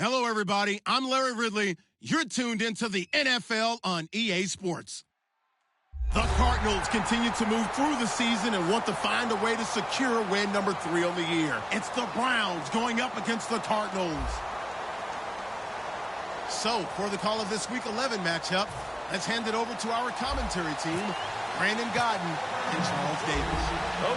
Hello, everybody. I'm Larry Ridley. You're tuned into the NFL on EA Sports. The Cardinals continue to move through the season and want to find a way to secure win number 3 on the year. It's the Browns going up against the Cardinals. So, for the call of this Week 11 matchup, let's hand it over to our commentary team, Brandon Godden and Charles Davis.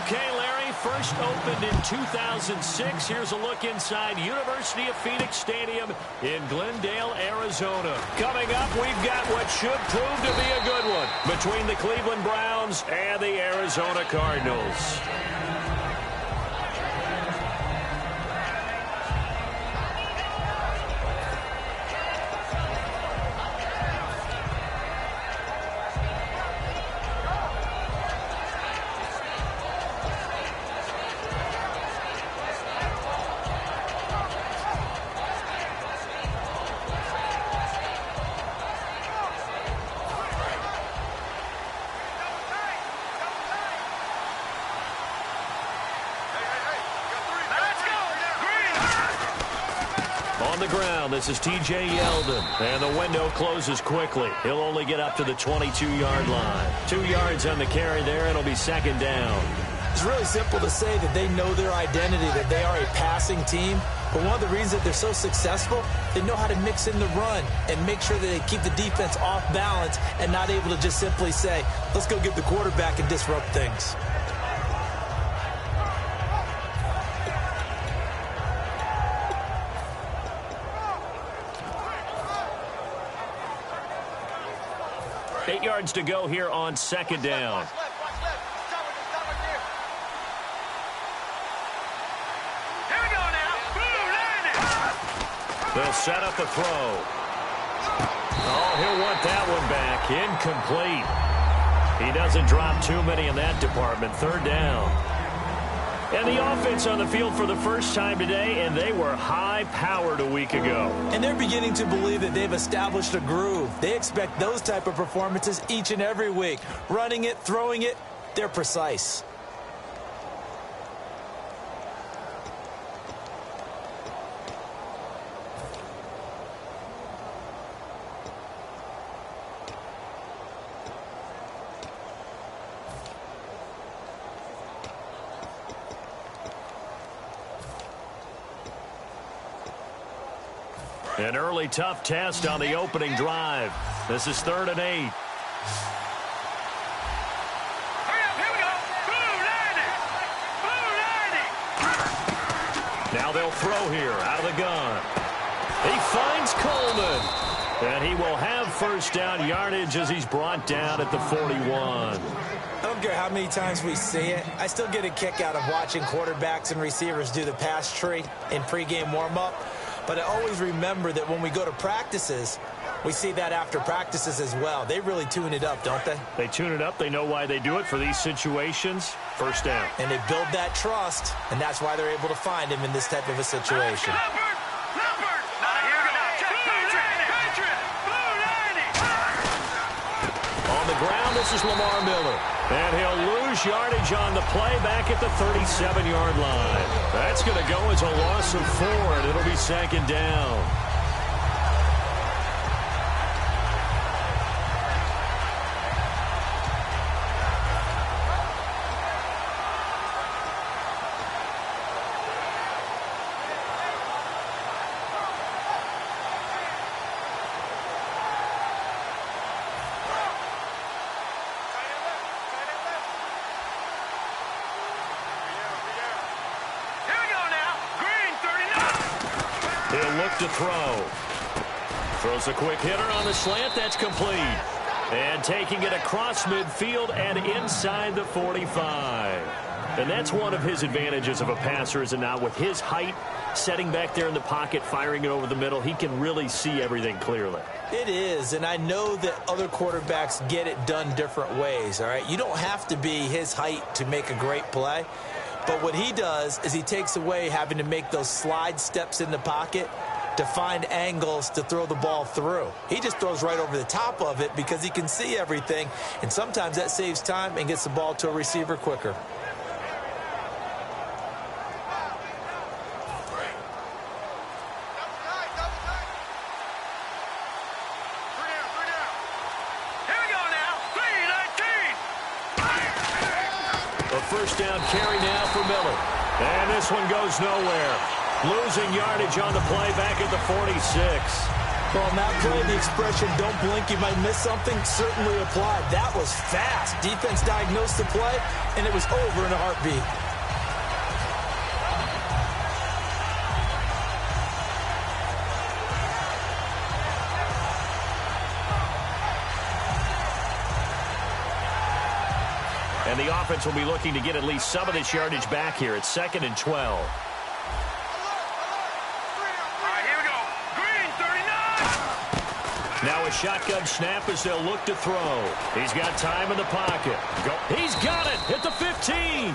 Okay, Larry, first opened in 2006. Here's a look inside University of Phoenix Stadium in Glendale, Arizona. Coming up, we've got what should prove to be a good one between the Cleveland Browns and the Arizona Cardinals. On the ground, this is T.J. Yeldon, and the window closes quickly. He'll only get up to the 22-yard line. 2 yards on the carry there, it'll be second down. It's really simple to say that they know their identity, that they are a passing team. But one of the reasons that they're so successful, they know how to mix in the run and make sure that they keep the defense off balance and not able to just simply say, let's go get the quarterback and disrupt things. Eight yards to go here on second down. They'll set up the throw. Oh, he'll want that one back. Incomplete. He doesn't drop too many in that department. Third down. And the offense on the field for the first time today, and they were high-powered a week ago. And they're beginning to believe that they've established a groove. They expect those type of performances each and every week. Running it, throwing it, they're precise. An early tough test on the opening drive. This is 3rd and 8. Here we go. Now they'll throw here out of the gun. He finds Coleman. And he will have first down yardage as he's brought down at the 41. I don't care how many times we see it. I still get a kick out of watching quarterbacks and receivers do the pass tree in pregame warm-up. But I always remember that when we go to practices, we see that after practices as well. They really tune it up, don't they? They tune it up. They know why they do it for these situations. First down. And they build that trust, and that's why they're able to find him in this type of a situation. On the ground, this is Lamar Miller. And he'll lose yardage on the play back at the 37-yard line. That's going to go as a loss of 4, and it'll be second down. He'll look to throw. Throws a quick hitter on the slant. That's complete. And taking it across midfield and inside the 45. And that's one of his advantages of a passer, is it not? With his height, setting back there in the pocket, firing it over the middle, he can really see everything clearly. It is, and I know that other quarterbacks get it done different ways, all right? You don't have to be his height to make a great play. But what he does is he takes away having to make those slide steps in the pocket to find angles to throw the ball through. He just throws right over the top of it because he can see everything, and sometimes that saves time and gets the ball to a receiver quicker. first down carry now for Miller. And this one goes nowhere. Losing yardage on the play back at the 46. Well, on that play, the expression, don't blink, you might miss something, certainly applied. That was fast. Defense diagnosed the play, and it was over in a heartbeat. And the offense will be looking to get at least some of this yardage back here. It's 2nd and 12. Now a shotgun snap as they'll look to throw. He's got time in the pocket. He's got it at the 15.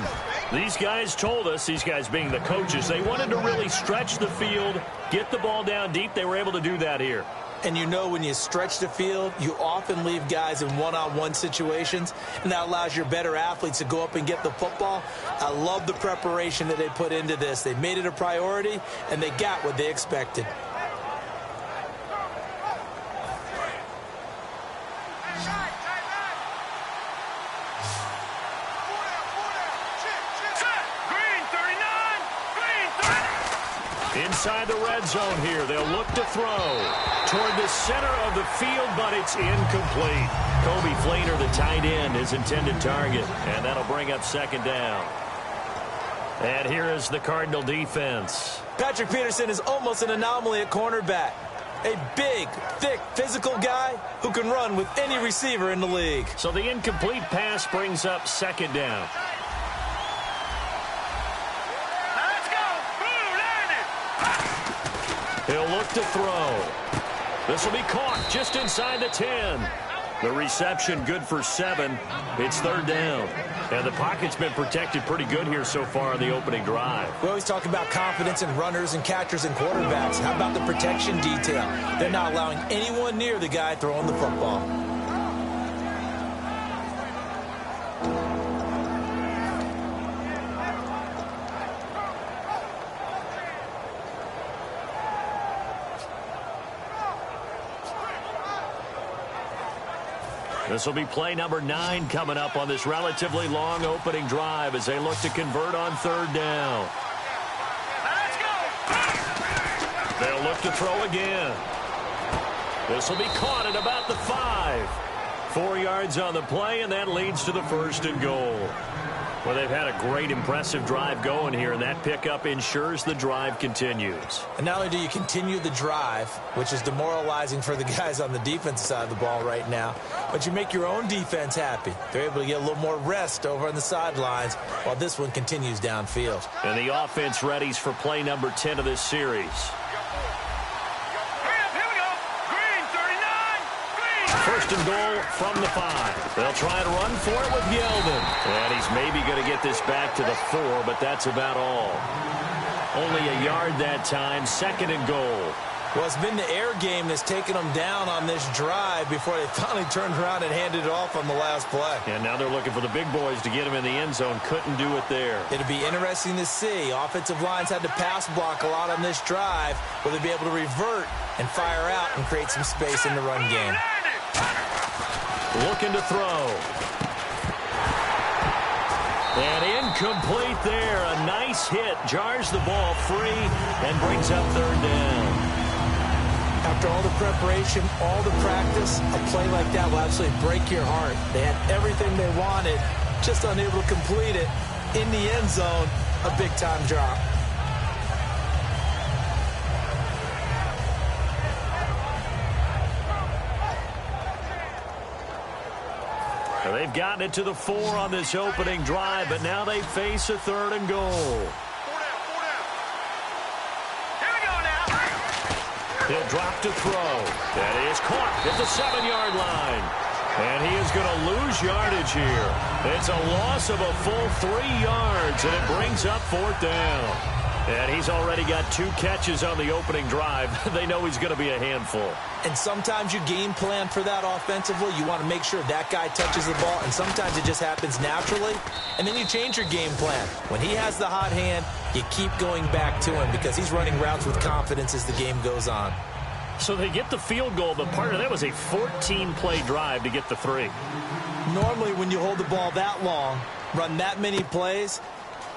These guys told us, these guys being the coaches, they wanted to really stretch the field, get the ball down deep. They were able to do that here. And you know when you stretch the field, you often leave guys in one-on-one situations, and that allows your better athletes to go up and get the football. I love the preparation that they put into this. They made it a priority, and they got what they expected. Inside the red zone here, they'll look to throw toward the center of the field, but it's incomplete. Kobe Flater, the tight end, his intended target, and that'll bring up 2nd down. And here is the Cardinal defense. Patrick Peterson is almost an anomaly at cornerback. A big, thick, physical guy who can run with any receiver in the league. So the incomplete pass brings up 2nd down. He'll look to throw. This will be caught just inside the 10. The reception good for 7. It's 3rd down. And the pocket's been protected pretty good here so far on the opening drive. We always talk about confidence in runners and catchers and quarterbacks. How about the protection detail? They're not allowing anyone near the guy throwing the football. This will be play number 9 coming up on this relatively long opening drive as they look to convert on 3rd down. They'll look to throw again. This will be caught at about the 5. 4 yards on the play, and that leads to the 1st and goal. Well, they've had a great, impressive drive going here, and that pickup ensures the drive continues. And not only do you continue the drive, which is demoralizing for the guys on the defensive side of the ball right now, but you make your own defense happy. They're able to get a little more rest over on the sidelines while this one continues downfield. And the offense readies for play number 10 of this series. First and goal from the 5. They'll try and run for it with Yeldon. And he's maybe going to get this back to the 4, but that's about all. Only a yard that time, 2nd and goal. Well, it's been the air game that's taken them down on this drive before they finally turned around and handed it off on the last play. And now they're looking for the big boys to get him in the end zone. Couldn't do it there. It'll be interesting to see. Offensive lines had to pass block a lot on this drive. Will they be able to revert and fire out and create some space in the run game? Looking to throw. And incomplete there. A nice hit. Jars the ball free and brings up 3rd down. After all the preparation, all the practice, a play like that will absolutely break your heart. They had everything they wanted, just unable to complete it. In the end zone, a big-time drop. They've gotten it to the 4 on this opening drive, but now they face a 3rd and goal. He'll drop to throw. That is caught at the 7-yard line. And he is going to lose yardage here. It's a loss of a full 3 yards, and it brings up 4th down. And he's already got 2 catches on the opening drive. They know he's going to be a handful. And sometimes you game plan for that offensively. You want to make sure that guy touches the ball, and sometimes it just happens naturally. And then you change your game plan. When he has the hot hand, you keep going back to him because he's running routes with confidence as the game goes on. So they get the field goal, but part of that was a 14-play drive to get the 3. Normally when you hold the ball that long, run that many plays,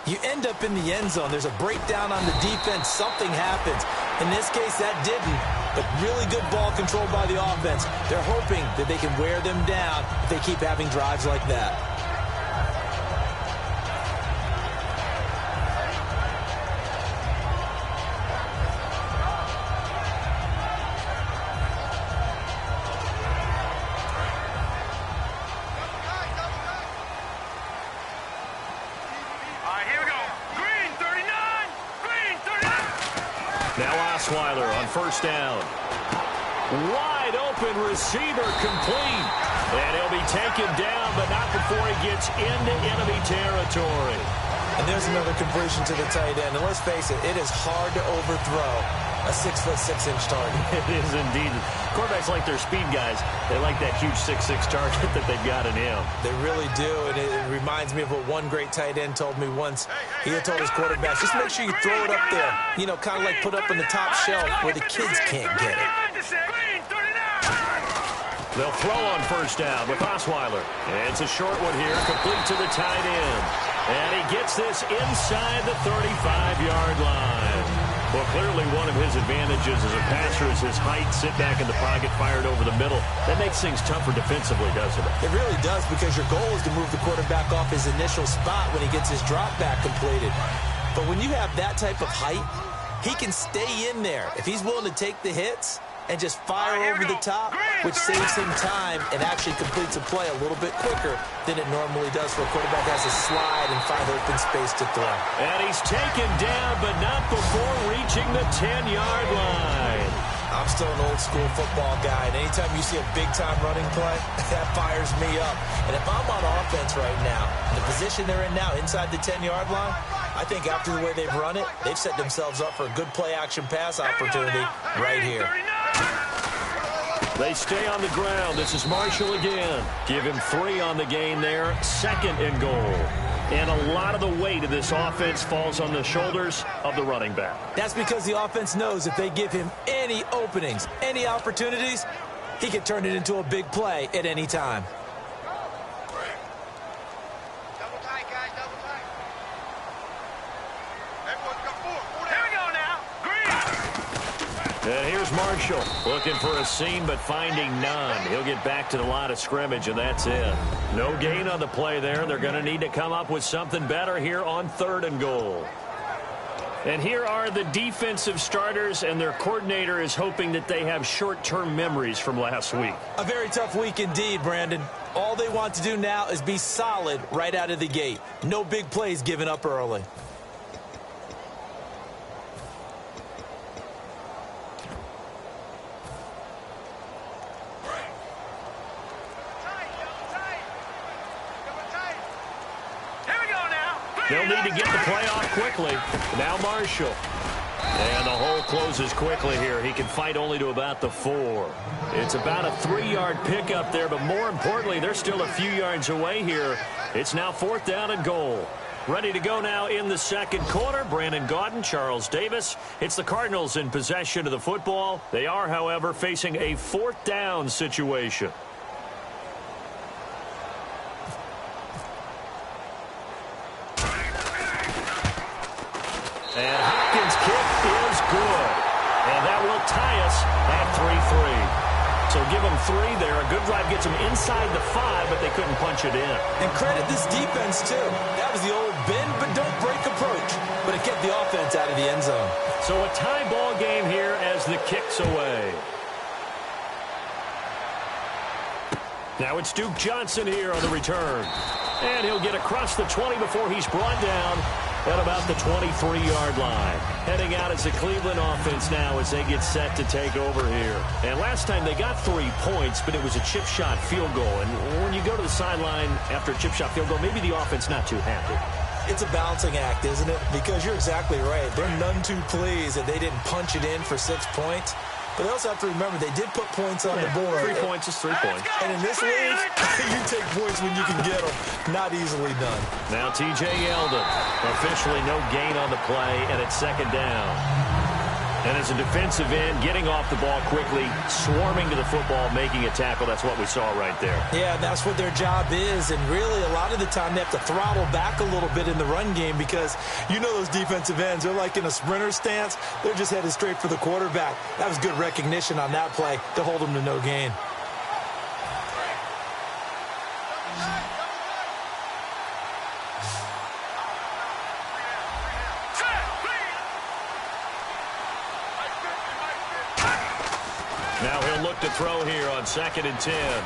you end up in the end zone. There's a breakdown on the defense. Something happens. In this case, that didn't. But really good ball control by the offense. They're hoping that they can wear them down if they keep having drives like that. Osweiler on first down. Wide open receiver complete. And he'll be taken down, but not before he gets into enemy territory. And there's another completion to the tight end. And let's face it, it is hard to overthrow a 6'6" target. It is indeed. Quarterbacks like their speed guys. They like that huge 6'6" target that they've got in him. They really do, and it reminds me of what one great tight end told me once. He had told his quarterbacks, just make sure you throw it up there. You know, kind of like put up on the top shelf where the kids can't get it. They'll throw on first down with Osweiler. And it's a short one here, complete to the tight end. And he gets this inside the 35-yard line. Well, clearly one of his advantages as a passer is his height, sit back in the pocket, fired over the middle. That makes things tougher defensively, doesn't it? It really does, because your goal is to move the quarterback off his initial spot when he gets his drop back completed. But when you have that type of height, he can stay in there. If he's willing to take the hits and just fire over the top, which saves him time and actually completes a play a little bit quicker than it normally does for a quarterback has a slide and find open space to throw. And he's taken down, but not before reaching the 10-yard line. I'm still an old-school football guy, and anytime you see a big-time running play, that fires me up. And if I'm on offense right now, the position they're in now, inside the 10-yard line, I think after the way they've run it, they've set themselves up for a good play-action pass opportunity right here. They stay on the ground. This is Marshall again. Give him 3 on the gain there. 2nd and goal. And a lot of the weight of this offense falls on the shoulders of the running back. That's because the offense knows if they give him any openings, any opportunities, he can turn it into a big play at any time. Double tight, guys, double tight. Everyone come forward. Here we go now. Green. And here's Marshall looking for a seam but finding none. He'll get back to the line of scrimmage, and that's it. No gain on the play there. They're going to need to come up with something better here on 3rd and goal. And here are the defensive starters, and their coordinator is hoping that they have short-term memories from last week. A very tough week indeed, Brandon. All they want to do now is be solid right out of the gate. No big plays given up early. They'll need to get the play off quickly. Now Marshall. And the hole closes quickly here. He can fight only to about the 4. It's about a 3-yard pickup there, but more importantly, they're still a few yards away here. It's now 4th down and goal. Ready to go now in the 2nd quarter. Brandon Gaudin, Charles Davis. It's the Cardinals in possession of the football. They are, however, facing a 4th down situation. And Hopkins' kick is good. And that will tie us at 3-3. So give them 3 there. A good drive gets them inside the 5, but they couldn't punch it in. And credit this defense, too. That was the old bend but don't break approach. But it kept the offense out of the end zone. So a tie ball game here as the kick's away. Now it's Duke Johnson here on the return. And he'll get across the 20 before he's brought down at about the 23-yard line. Heading out as the Cleveland offense now as they get set to take over here. And last time they got 3 points, but it was a chip shot field goal. And when you go to the sideline after a chip shot field goal, maybe the offense not too happy. It's a balancing act, isn't it? Because you're exactly right. They're none too pleased that they didn't punch it in for 6 points. But they also have to remember they did put points on the board. 3 points is 3 points. And in this league, you take points when you can get them. Not easily done. Now T.J. Yeldon. Officially no gain on the play, and it's 2nd down. And as a defensive end, getting off the ball quickly, swarming to the football, making a tackle, that's what we saw right there. Yeah, that's what their job is. And really, a lot of the time, they have to throttle back a little bit in the run game because you know those defensive ends, they're like in a sprinter stance. They're just headed straight for the quarterback. That was good recognition on that play to hold them to no gain. Now he'll look to throw here on 2nd and 10.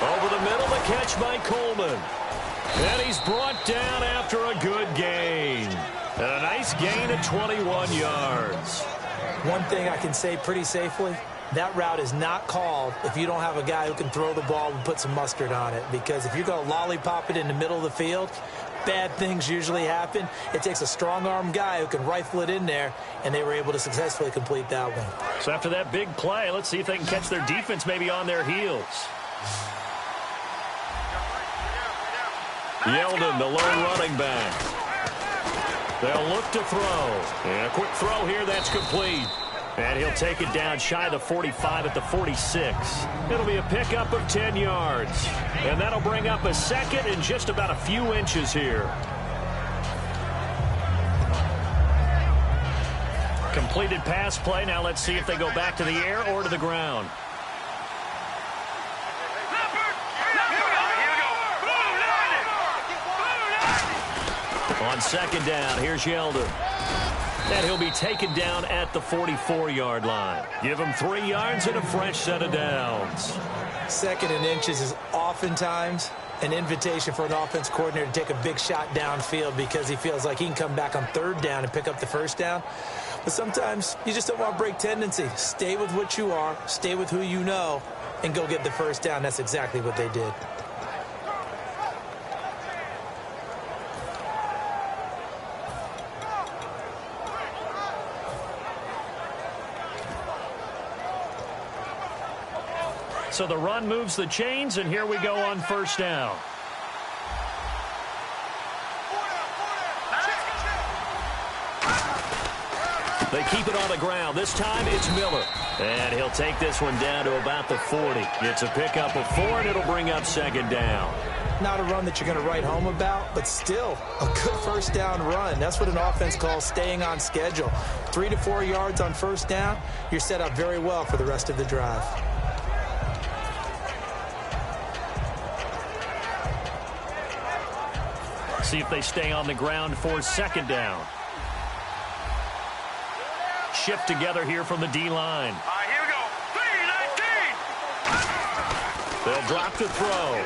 Over the middle, the catch by Coleman. And he's brought down after a good gain. And a nice gain of 21 yards. One thing I can say pretty safely, that route is not called if you don't have a guy who can throw the ball and put some mustard on it. Because if you're going to lollipop it in the middle of the field, bad things usually happen. It takes a strong-arm guy who can rifle it in there, and they were able to successfully complete that one. So after that big play, let's see if they can catch their defense maybe on their heels. Yeldon, the lone running back. They'll look to throw. And a quick throw here, that's complete. And he'll take it down shy of the 45 at the 46. It'll be a pickup of 10 yards. And that'll bring up a second in just about a few inches here. Completed pass play. Now let's see if they go back to the air or to the ground. On 2nd down, here's Yeldon. And he'll be taken down at the 44-yard line. Give him 3 yards and a fresh set of downs. 2nd and inches is oftentimes an invitation for an offense coordinator to take a big shot downfield because he feels like he can come back on 3rd down and pick up the 1st down. But sometimes you just don't want to break tendency. Stay with what you are, stay with who you know, and go get the 1st down. That's exactly what they did. So the run moves the chains, and here we go on 1st down. They keep it on the ground. This time it's Miller. And he'll take this one down to about the 40. It's a pickup of 4, and it'll bring up 2nd down. Not a run that you're going to write home about, but still a good 1st down run. That's what an offense calls staying on schedule. 3 to 4 yards on 1st down, you're set up very well for the rest of the drive. See if they stay on the ground for 2nd down. Shift together here from the D-line. Here we go. 3-19. They'll drop to throw.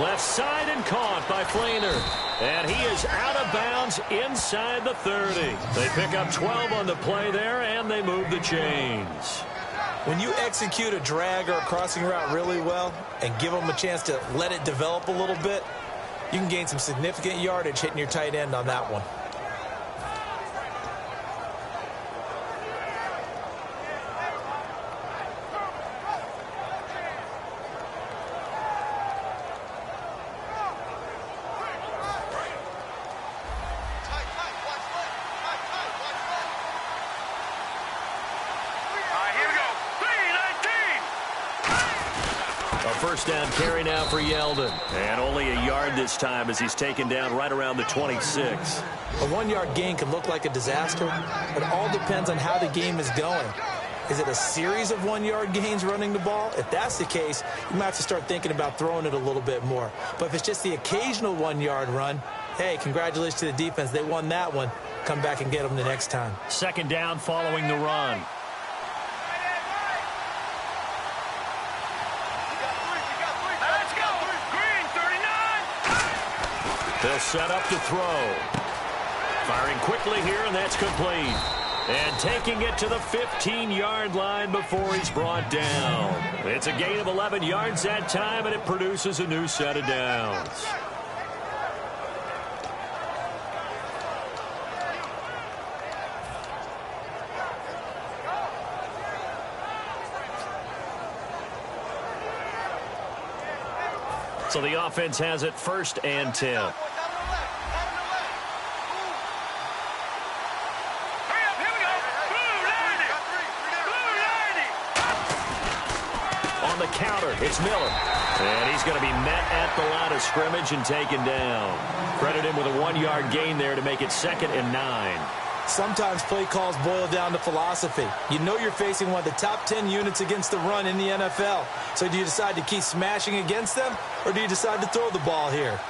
Left side and caught by Flainer. And he is out of bounds inside the 30. They pick up 12 on the play there, and they move the chains. When you execute a drag or a crossing route really well and give them a chance to let it develop a little bit, you can gain some significant yardage hitting your tight end on that one. Here we go. 3-19. A 1st down carry now for Yeldon. And only a yard this time as he's taken down right around the 26. A 1-yard gain can look like a disaster. It all depends on how the game is going. Is it a series of 1-yard gains running the ball? If that's the case, you might have to start thinking about throwing it a little bit more. But if it's just the occasional 1-yard run, hey, congratulations to the defense. They won that one. Come back and get them the next time. 2nd down following the run. Let's go. Green, 39. They'll set up to throw. Firing quickly here, and that's complete. And taking it to the 15-yard line before he's brought down. It's a gain of 11 yards that time, and it produces a new set of downs. So the offense has it 1st and 10. Hurry up, here we go. Blue, the counter. It's Miller. And he's going to be met at the line of scrimmage and taken down. Credit him with a 1-yard gain there to make it 2nd and 9. Sometimes play calls boil down to philosophy. You know you're facing one of the top 10 units against the run in the NFL. So do you decide to keep smashing against them, or do you decide to throw the ball here?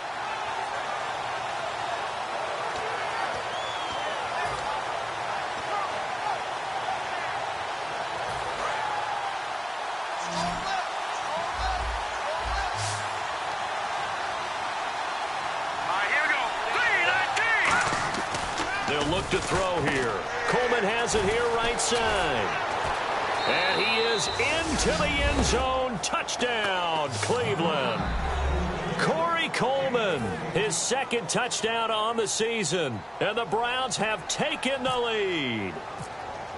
Look to throw here. Coleman has it here right side. And he is into the end zone. Touchdown, Cleveland. Corey Coleman, his 2nd touchdown on the season. And the Browns have taken the lead.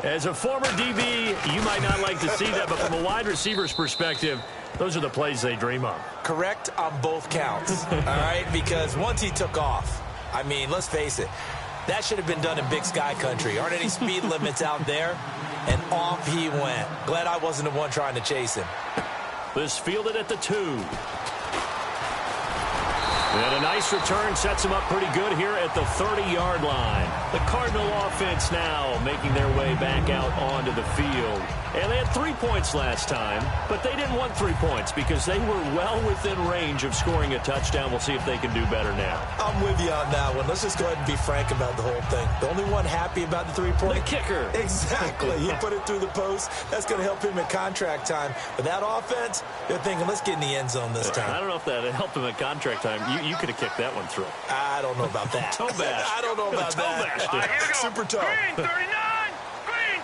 As a former DB, you might not like to see that, but from a wide receiver's perspective, those are the plays they dream of. Correct on both counts, all right? Because once he took off, I mean, let's face it, that should have been done in Big Sky Country. Aren't any speed limits out there? And off he went. Glad I wasn't the one trying to chase him. This fielded at the 2. And a nice return sets him up pretty good here at the 30-yard line. The Cardinal offense now making their way back out onto the field. And they had 3 points last time, but they didn't want 3 points because they were well within range of scoring a touchdown. We'll see if they can do better now. I'm with you on that one. Let's just go ahead and be frank about the whole thing. The only one happy about the 3-point? The kicker. Exactly. He put it through the post. That's going to help him at contract time. But that offense, they're thinking, let's get in the end zone this time. I don't know if that helped him at contract time. You could have kicked that one through. I don't know about that. Toe bash. I don't know about that. Here we go. Super toe. Green 39. Green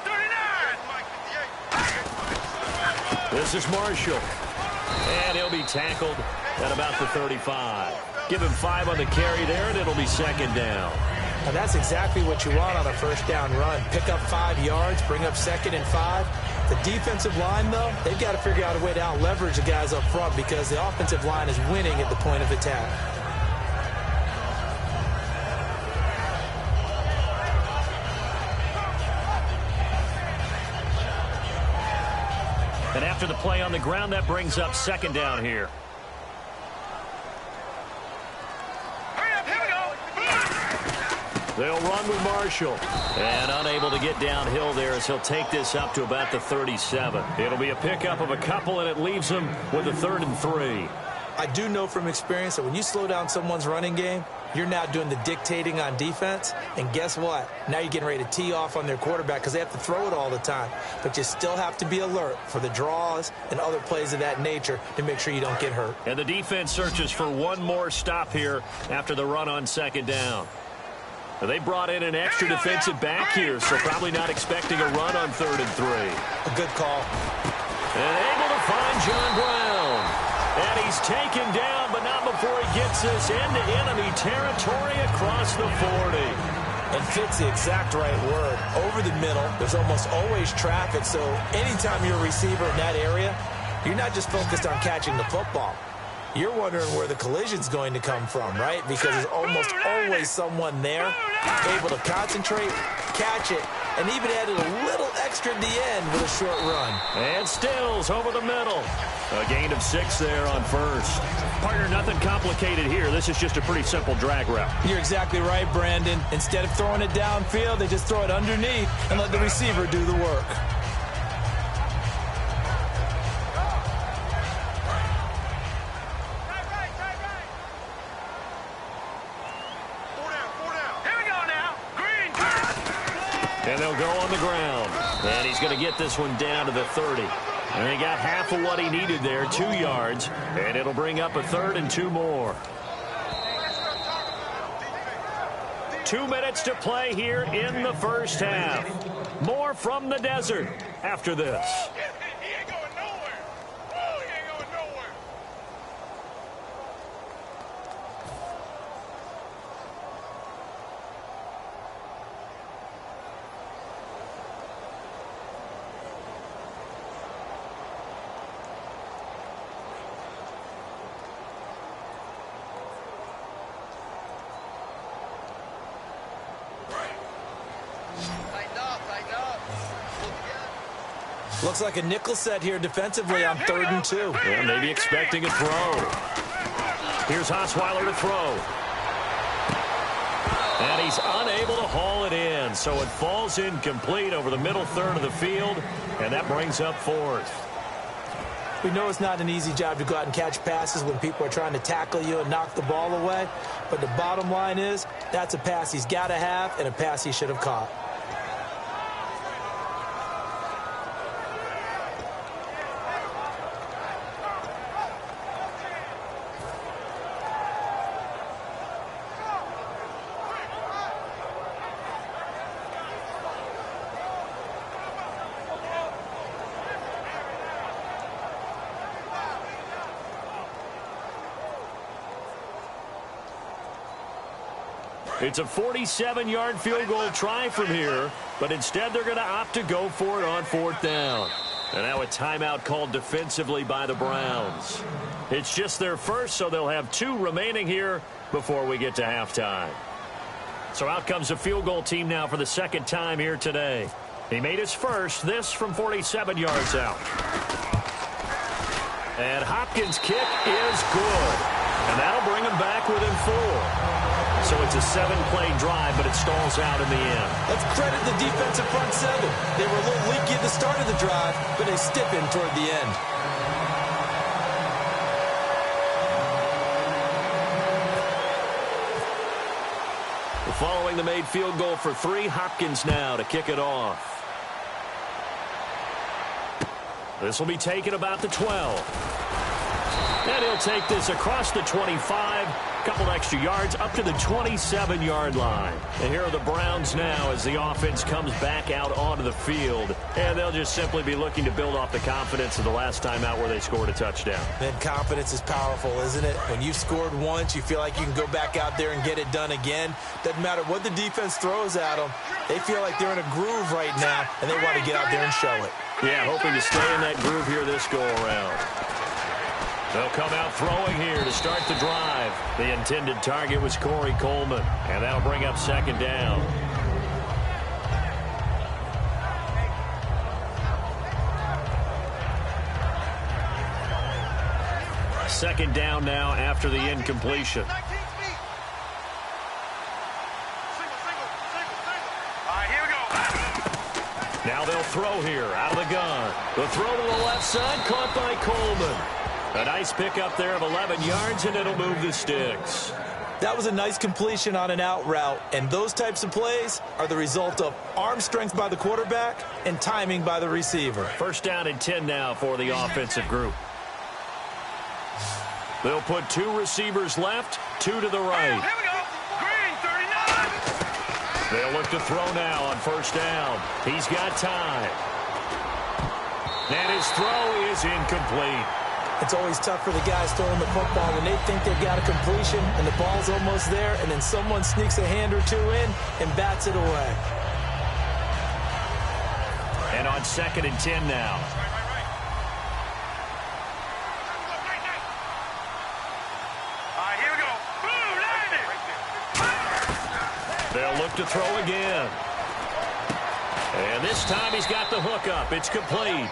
39. This is Marshall. And he'll be tackled at about the 35. Give him 5 on the carry there, and it'll be 2nd down. Now that's exactly what you want on a 1st down run. Pick up 5 yards, bring up 2nd and 5. The defensive line, though, they've got to figure out a way to out-leverage the guys up front because the offensive line is winning at the point of attack. And after the play on the ground, that brings up 2nd down here. They'll run with Marshall. And unable to get downhill there as he'll take this up to about the 37. It'll be a pickup of a couple, and it leaves him with a 3rd and 3. I do know from experience that when you slow down someone's running game, you're now doing the dictating on defense. And guess what? Now you're getting ready to tee off on their quarterback because they have to throw it all the time. But you still have to be alert for the draws and other plays of that nature to make sure you don't get hurt. And the defense searches for one more stop here after the run on 2nd down. They brought in an extra defensive back here, so probably not expecting a run on 3rd and 3. A good call. And able to find John Brown. And he's taken down, but not before he gets this into enemy territory across the 40. And fits the exact right word. Over the middle, there's almost always traffic, so anytime you're a receiver in that area, you're not just focused on catching the football. You're wondering where the collision's going to come from, right? Because there's almost always someone there able to concentrate, catch it, and even added a little extra at the end with a short run. And Stills over the middle. A gain of 6 there on 1st. Partner, nothing complicated here. This is just a pretty simple drag route. You're exactly right, Brandon. Instead of throwing it downfield, they just throw it underneath and let the receiver do the work. And they'll go on the ground. And he's going to get this one down to the 30. And he got half of what he needed there, 2 yards. And it'll bring up a 3rd and 2 more. 2 minutes to play here in the 1st half. More from the desert after this. He ain't going nowhere. Oh, he ain't going nowhere. Looks like a nickel set here defensively on 3rd and 2. Yeah, maybe expecting a throw. Here's Osweiler to throw. And he's unable to haul it in. So it falls incomplete over the middle third of the field. And that brings up 4th. We know it's not an easy job to go out and catch passes when people are trying to tackle you and knock the ball away. But the bottom line is, that's a pass he's got to have and a pass he should have caught. It's a 47-yard field goal try from here, but instead they're going to opt to go for it on 4th down. And now a timeout called defensively by the Browns. It's just their first, so they'll have 2 remaining here before we get to halftime. So out comes the field goal team now for the 2nd time here today. He made his first, this from 47 yards out. And Hopkins' kick is good. And that'll bring him back within 4. So it's a 7-play drive, but it stalls out in the end. Let's credit the defensive front 7. They were a little leaky at the start of the drive, but they stiffened toward the end. Following the made field goal for 3, Hopkins now to kick it off. This will be taken about the 12. And he'll take this across the 25, couple extra yards up to the 27-yard line. And here are the Browns now as the offense comes back out onto the field. And they'll just simply be looking to build off the confidence of the last time out where they scored a touchdown. Man, confidence is powerful, isn't it? When you've scored once, you feel like you can go back out there and get it done again. Doesn't matter what the defense throws at them. They feel like they're in a groove right now, and they want to get out there and show it. Yeah, hoping to stay in that groove here this go-around. They'll come out throwing here to start the drive. The intended target was Corey Coleman, and that'll bring up 2nd down. Second down now after the incompletion. All right, here we go. Now they'll throw here out of the gun. The throw to the left side caught by Coleman. A nice pickup there of 11 yards, and it'll move the sticks. That was a nice completion on an out route, and those types of plays are the result of arm strength by the quarterback and timing by the receiver. 1st down and 10 now for the offensive group. They'll put 2 receivers left, 2 to the right. Here we go. Green, 39. They'll look to throw now on 1st down. He's got time. And his throw is incomplete. It's always tough for the guys throwing the football when they think they've got a completion and the ball's almost there, and then someone sneaks a hand or 2 in and bats it away. And on 2nd and 10 now. All right, here we go. Boom, landed. They'll look to throw again. And this time he's got the hook up. It's complete.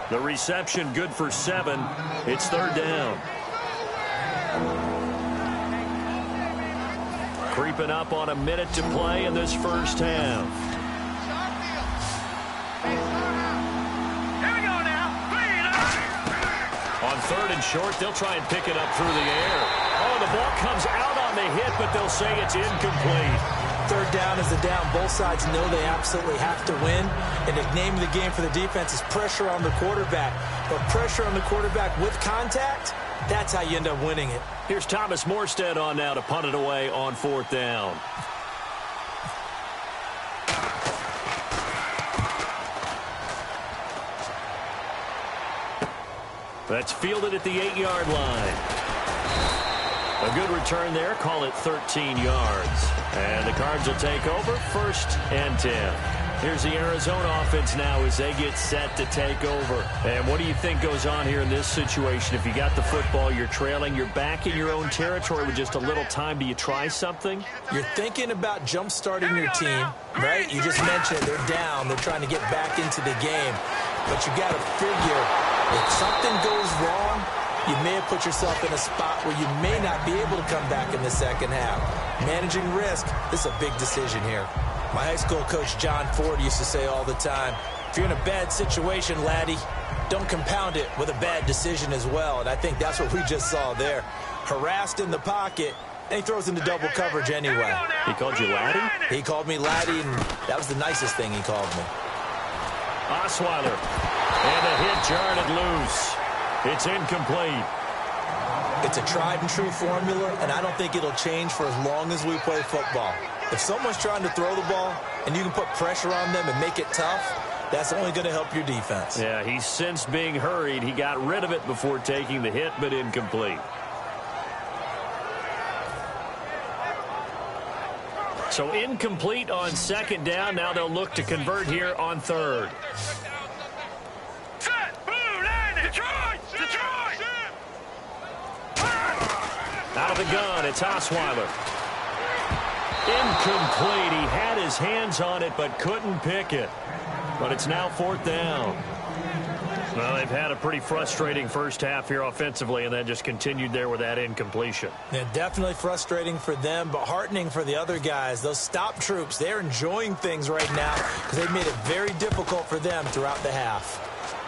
The reception good for 7. It's 3rd down. Creeping up on a minute to play in this first half. Here we go now. On 3rd and short, they'll try and pick it up through the air. Oh, the ball comes out on the hit, but they'll say it's incomplete. 3rd down is a down. Both sides know they absolutely have to win. And the name of the game for the defense is pressure on the quarterback. But pressure on the quarterback with contact, that's how you end up winning it. Here's Thomas Morstead on now to punt it away on 4th down. That's fielded at the 8-yard line. A good return there. Call it 13 yards. And the Cards will take over 1st and 10. Here's the Arizona offense now as they get set to take over. And what do you think goes on here in this situation? If you got the football, you're trailing, you're back in your own territory with just a little time. Do you try something? You're thinking about jump-starting your team, right? You just mentioned they're down. They're trying to get back into the game. but you got to figure if something goes wrong, you may have put yourself in a spot where you may not be able to come back in the second half. Managing risk, this is a big decision here. My high school coach, John Ford, used to say all the time, if you're in a bad situation, laddie, don't compound it with a bad decision as well. And I think that's what we just saw there. Harassed in the pocket, and he throws into double coverage anyway. He called you laddie? He called me laddie, and that was the nicest thing he called me. Osweiler. And a hit jarred loose. It's incomplete. It's a tried-and-true formula, and I don't think it'll change for as long as we play football. If someone's trying to throw the ball and you can put pressure on them and make it tough, that's only going to help your defense. Yeah, he sensed being hurried. He got rid of it before taking the hit, but incomplete. So incomplete on second down. Now they'll look to convert here on third. Out of the gun, it's Osweiler. Incomplete. He had his hands on it but couldn't pick it. But it's now fourth down. Well, they've had a pretty frustrating first half here offensively, and then just continued there with that incompletion. Yeah, definitely frustrating for them, but heartening for the other guys. Those stop troops, they're enjoying things right now because they've made it very difficult for them throughout the half.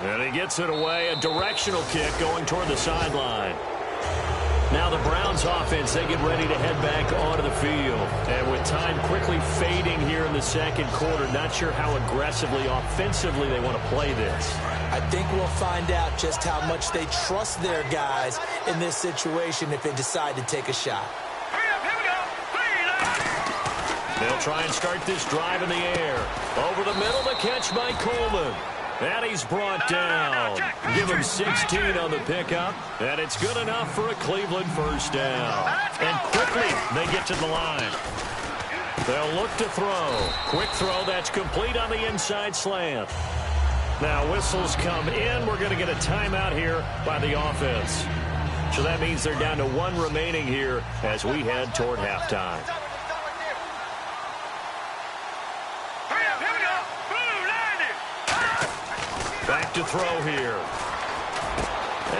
And he gets it away. A directional kick going toward the sideline. Now the Browns offense, they get ready to head back onto the field. And with time quickly fading here in the second quarter, not sure how aggressively, offensively they want to play this. I think we'll find out just how much they trust their guys in this situation if they decide to take a shot. They'll try and start this drive in the air. Over the middle, the catch by Coleman. And he's brought down. Give him 16 on the pickup. And it's good enough for a Cleveland first down. And quickly, they get to the line. They'll look to throw. Quick throw, that's complete on the inside slant. Now whistles come in. We're going to get a timeout here by the offense. So that means they're down to one remaining here as we head toward halftime. Back to throw here.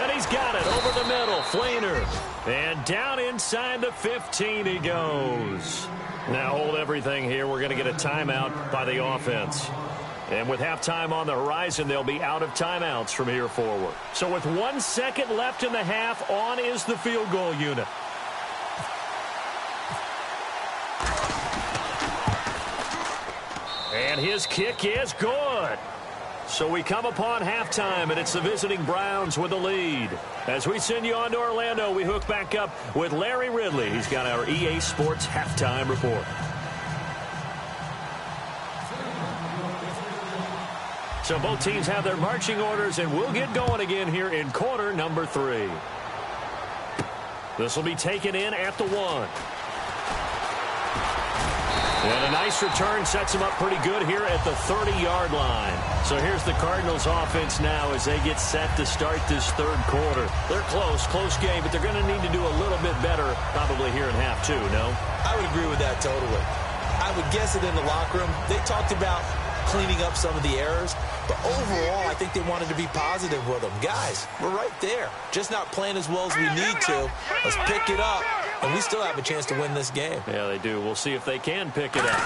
And he's got it over the middle. Flainer. And down inside the 15 he goes. Now hold everything here. We're going to get a timeout by the offense. And with halftime on the horizon, they'll be out of timeouts from here forward. So with 1 second left in the half, on is the field goal unit. And his kick is good. So we come upon halftime, and it's the visiting Browns with the lead. As we send you on to Orlando, we hook back up with Larry Ridley. He's got our EA Sports halftime report. So both teams have their marching orders, and we'll get going again here in quarter number 3. This will be taken in at the 1. And a nice return sets them up pretty good here at the 30-yard line. So here's the Cardinals offense now as they get set to start this third quarter. They're close game, but they're going to need to do a little bit better probably here in half 2, no? I would agree with that totally. I would guess it in the locker room. They talked about cleaning up some of the errors, but overall, I think they wanted to be positive with them. Guys, we're right there. Just not playing as well as we need to. Let's pick it up, and we still have a chance to win this game. Yeah, they do. We'll see if they can pick it up.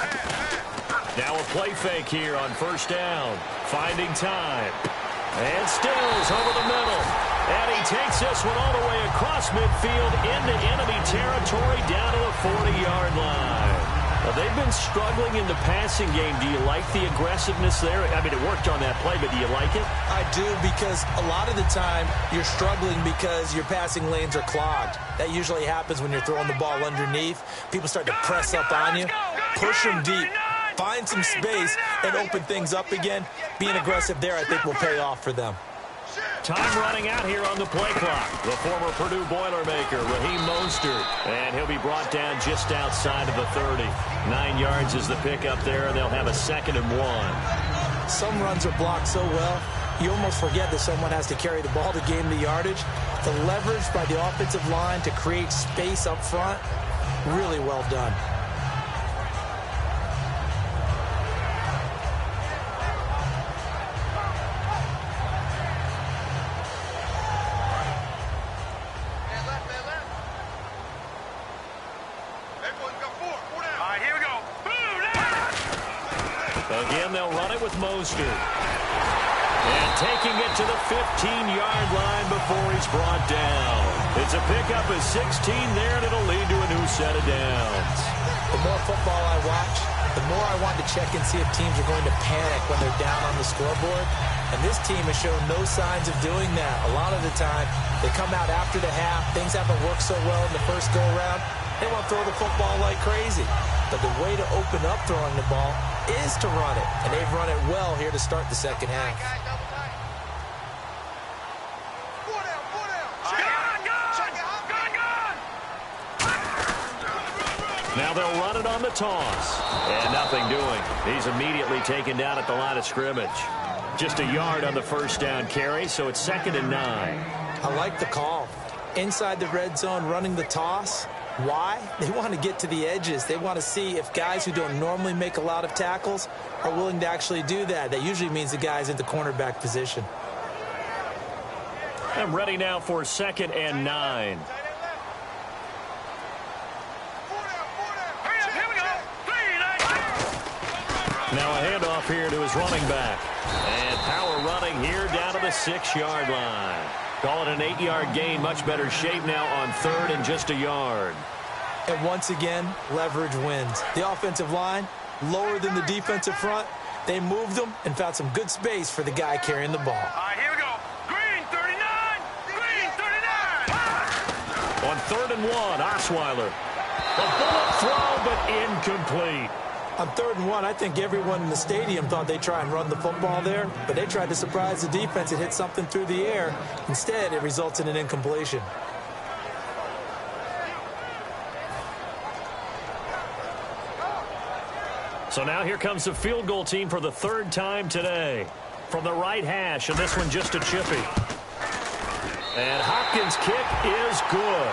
Now a play fake here on first down. Finding time. And Stills over the middle. And he takes this one all the way across midfield into enemy territory down to the 40-yard line. Well, they've been struggling in the passing game. Do you like the aggressiveness there? I mean, it worked on that play, but do you like it? I do, because a lot of the time you're struggling because your passing lanes are clogged. That usually happens when you're throwing the ball underneath. People start to press up on you. Push them deep. Find some space and open things up again. Being aggressive there, I think, will pay off for them. Time running out here on the play clock. The former Purdue Boilermaker, Raheem Mostert. And he'll be brought down just outside of the 30. 9 yards is the pickup there, and they'll have a 2nd and 1. Some runs are blocked so well, you almost forget that someone has to carry the ball to gain the yardage. The leverage by the offensive line to create space up front, really well done. Again, they'll run it with Mostert. And taking it to the 15-yard line before he's brought down. It's a pickup of 16 there, and it'll lead to a new set of downs. The more football I watch, the more I want to check and see if teams are going to panic when they're down on the scoreboard. And this team has shown no signs of doing that. A lot of the time, they come out after the half. Things haven't worked so well in the first go-around. They want to throw the football like crazy. But the way to open up throwing the ball is to run it. And they've run it well here to start the second half. Now they'll run it on the toss. And nothing doing. He's immediately taken down at the line of scrimmage. Just a yard on the first down carry, so it's 2nd and 9. I like the call. Inside the red zone, running the toss. Why? They want to get to the edges. They want to see if guys who don't normally make a lot of tackles are willing to actually do that. That usually means the guys at the cornerback position. I'm ready now for 2nd and 9. Now a handoff here to his running back. And power running here down to the 6-yard line. Call it an 8-yard gain. Much better shape now on 3rd and just a yard. And once again, leverage wins. The offensive line, lower than the defensive front. They moved them and found some good space for the guy carrying the ball. All right, here we go. Green 39. Green 39. On 3rd and 1, Osweiler. A bullet throw, but incomplete. On 3rd and 1, I think everyone in the stadium thought they'd try and run the football there, but they tried to surprise the defense and hit something through the air. Instead, it results in an incompletion. So now here comes the field goal team for the 3rd time today. From the right hash, and this one just a chippy. And Hopkins' kick is good.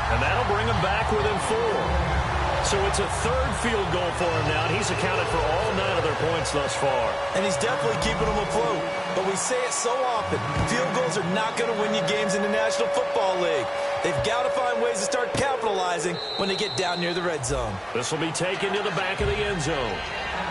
And that'll bring him back within 4. So it's a 3rd field goal for him now, and he's accounted for all 9 of their points thus far. And he's definitely keeping them afloat. But we say it so often, field goals are not going to win you games in the National Football League. They've got to find ways to start capitalizing when they get down near the red zone. This will be taken to the back of the end zone.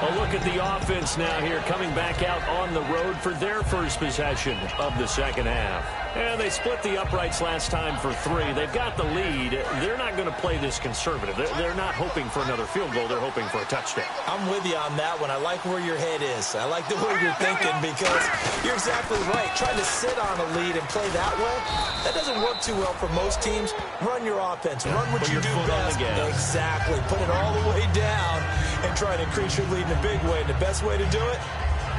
A look at the offense now here, coming back out on the road for their first possession of the second half. And they split the uprights last time for 3. They've got the lead. They're not going to play this conservative. They're not hoping for another field goal. They're hoping for a touchdown. I'm with you on that one. I like where your head is. I like the way you're thinking because you're exactly right. Trying to sit on a lead and play that way, that doesn't work too well for most teams. Run your offense. Run what you do best. Exactly. Put it all the way down and try to increase your lead in a big way. And the best way to do it,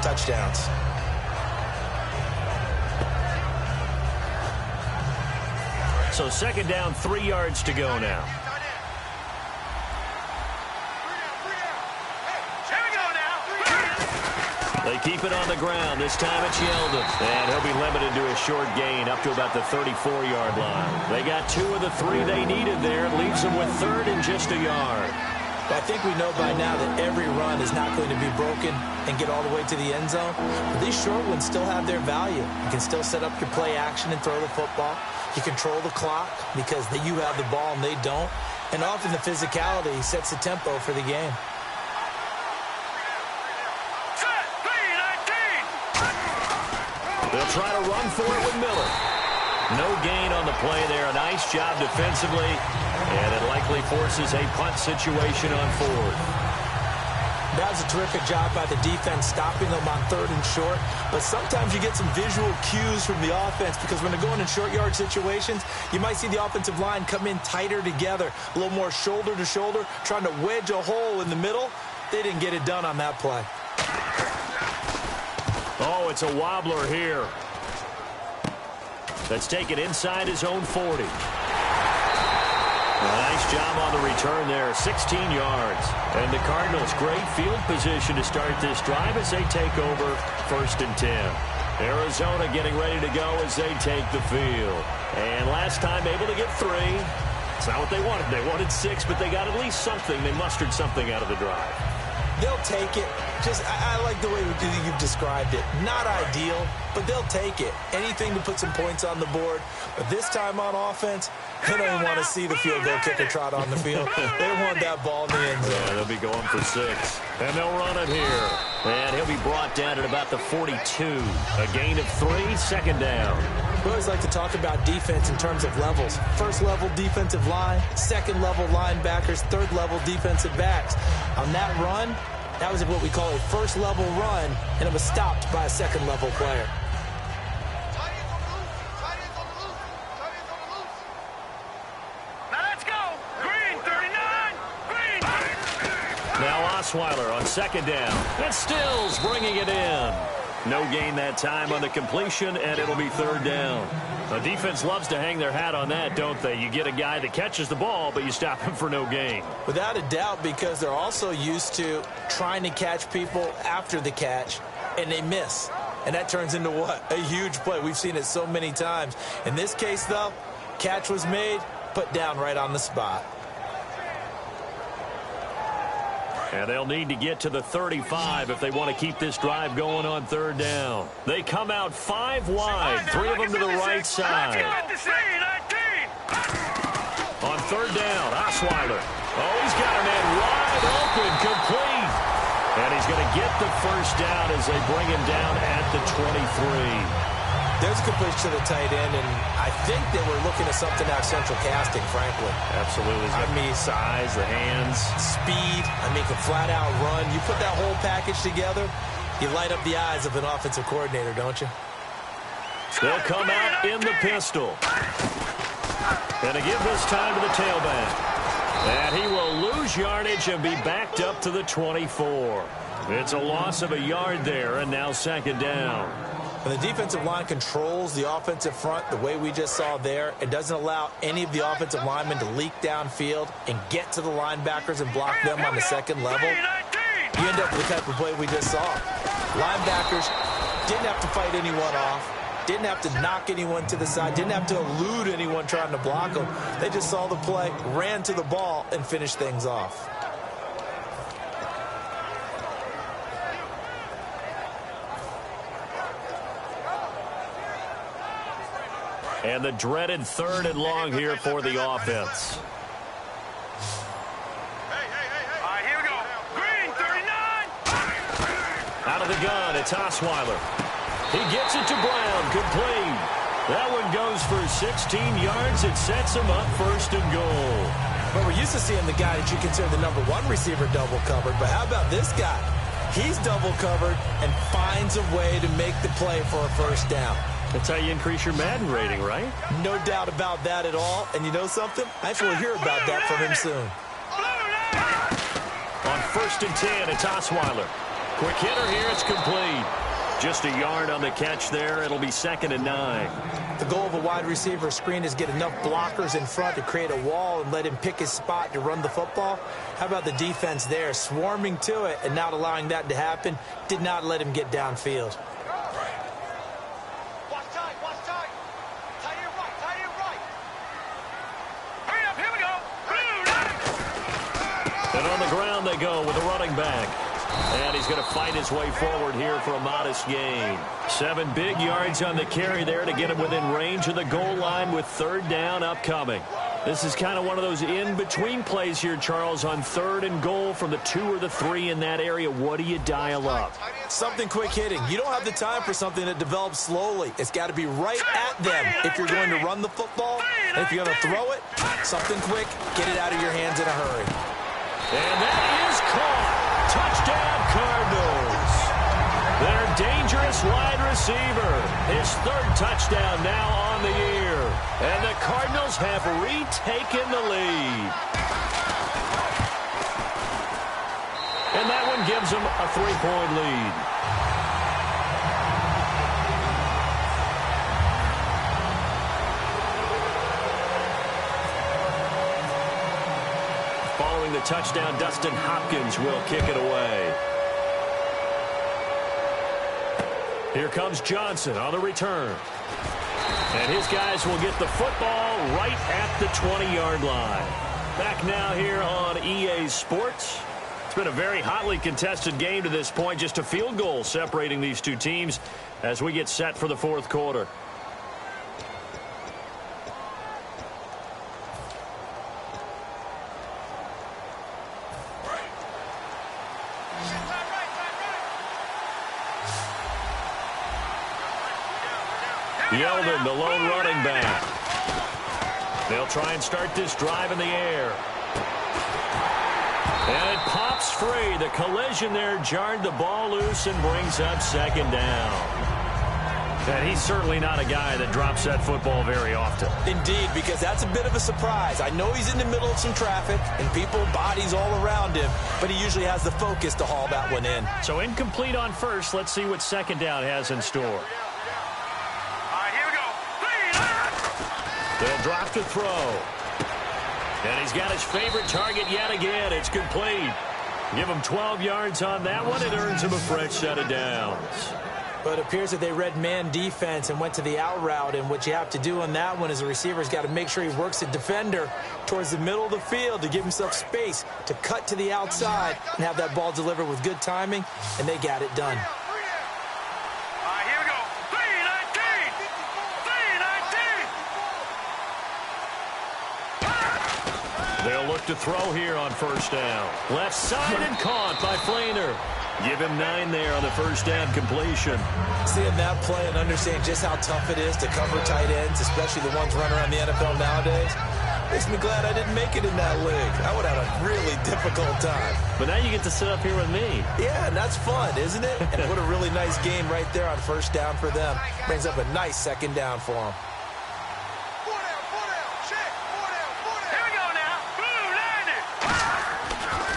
touchdowns. So 2nd down, 3 yards to go now. They keep it on the ground. This time it's Yeldon. And he'll be limited to a short gain up to about the 34-yard line. They got 2 of the 3 they needed there. Leaves them with 3rd and just a yard. I think we know by now that every run is not going to be broken and get all the way to the end zone. But these short ones still have their value. You can still set up your play action and throw the football. You control the clock because you have the ball and they don't. And often the physicality sets the tempo for the game. They'll try to run for it with Miller. No gain on the play there. A nice job defensively. And it likely forces a punt situation on 4th. That was a terrific job by the defense stopping them on 3rd and short. But sometimes you get some visual cues from the offense because when they're going in short yard situations, you might see the offensive line come in tighter together, a little more shoulder to shoulder, trying to wedge a hole in the middle. They didn't get it done on that play. Oh, it's a wobbler here. That's taken inside his own 40. A nice job on the return there, 16 yards. And the Cardinals, great field position to start this drive as they take over 1st and 10. Arizona getting ready to go as they take the field. And last time able to get 3. It's not what they wanted. They wanted 6, but they got at least something. They mustered something out of the drive. They'll take it. I like the way you've described it. Not ideal, but they'll take it. Anything to put some points on the board. But this time on offense, they don't even want to see the field goal kicker trot on the field. They want that ball in the end zone. Yeah, they'll be going for 6. And they'll run it here. And he'll be brought down at about the 42. A gain of 3, second down. We always like to talk about defense in terms of levels. First level defensive line, second level linebackers, third level defensive backs. On that run, that was what we call a first level run, and it was stopped by a second level player. Now let's go. Green 39. Green. Now Osweiler on second down. And Stills bringing it in. No gain that time on the completion, and it'll be third down. The defense loves to hang their hat on that, don't they? You get a guy that catches the ball, but you stop him for no gain. Without a doubt, because they're also used to trying to catch people after the catch, and they miss. And that turns into what? A huge play. We've seen it so many times. In this case, though, catch was made, put down right on the spot. And they'll need to get to the 35 if they want to keep this drive going on third down. They come out 5 wide, 3 of them to the right side. On third down, Osweiler. Oh, he's got a man wide open, complete. And he's going to get the first down as they bring him down at the 23. There's a completion to the tight end, and I think they were looking at something out of central casting, frankly. Absolutely. He's got the size, the hands. Speed. I mean, can flat out run. You put that whole package together, you light up the eyes of an offensive coordinator, don't you? They'll come out in the pistol. And to give this time to the tailback. And he will lose yardage and be backed up to the 24. It's a loss of a yard there, and now second down. When the defensive line controls the offensive front the way we just saw there, it doesn't allow any of the offensive linemen to leak downfield and get to the linebackers and block them on the second level. You end up with the type of play we just saw. Linebackers didn't have to fight anyone off, didn't have to knock anyone to the side, didn't have to elude anyone trying to block them. They just saw the play, ran to the ball, and finished things off. And the dreaded third and long here for the offense. All right, here we go. Green 39. Out of the gun, it's Osweiler. He gets it to Brown, complete. That one goes for 16 yards. It sets him up first and goal. But we're used to seeing the guy that you consider the number 1 receiver double covered. But how about this guy? He's double covered and finds a way to make the play for a first down. That's how you increase your Madden rating, right? No doubt about that at all. And you know something? I think we'll hear about that from him soon. On first and 10, it's Osweiler. Quick hitter here, it's complete. Just a yard on the catch there. It'll be second and 9. The goal of a wide receiver screen is get enough blockers in front to create a wall and let him pick his spot to run the football. How about the defense there, swarming to it and not allowing that to happen? Did not let him get downfield. And on the ground they go with a running back. And he's going to fight his way forward here for a modest gain. 7 big yards on the carry there to get him within range of the goal line with third down upcoming. This is kind of one of those in-between plays here, Charles, on third and goal from the 2 or the 3 in that area. What do you dial up? Something quick hitting. You don't have the time for something that develops slowly. It's got to be right at them if you're going to run the football. And if you're going to throw it, something quick, get it out of your hands in a hurry. And that is caught. Touchdown, Cardinals. Their dangerous wide receiver. His 3rd touchdown now on the year. And the Cardinals have retaken the lead. And that one gives them a 3-point lead. Following the touchdown, Dustin Hopkins will kick it away. Here comes Johnson on the return. And his guys will get the football right at the 20-yard line. Back now here on EA Sports. It's been a very hotly contested game to this point. Just a field goal separating these two teams as we get set for the fourth quarter. Yeldon, the lone running back. They'll try and start this drive in the air. And it pops free. The collision there jarred the ball loose and brings up second down. And he's certainly not a guy that drops that football very often. Indeed, because that's a bit of a surprise. I know he's in the middle of some traffic and people, bodies all around him, but he usually has the focus to haul that one in. So incomplete on first. Let's see what second down has in store. They'll drop to throw. And he's got his favorite target yet again. It's complete. Give him 12 yards on that one. It earns him a fresh set of downs. But it appears that they read man defense and went to the out route. And what you have to do on that one is the receiver's got to make sure he works the defender towards the middle of the field to give himself space to cut to the outside and have that ball delivered with good timing. And they got it done. They'll look to throw here on first down. Left side and caught by Flainer. Give him 9 there on the first down completion. Seeing that play and understanding just how tough it is to cover tight ends, especially the ones running around the NFL nowadays, makes me glad I didn't make it in that league. I would have a really difficult time. But now you get to sit up here with me. Yeah, and that's fun, isn't it? And what a really nice game right there on first down for them. Brings up a nice second down for them.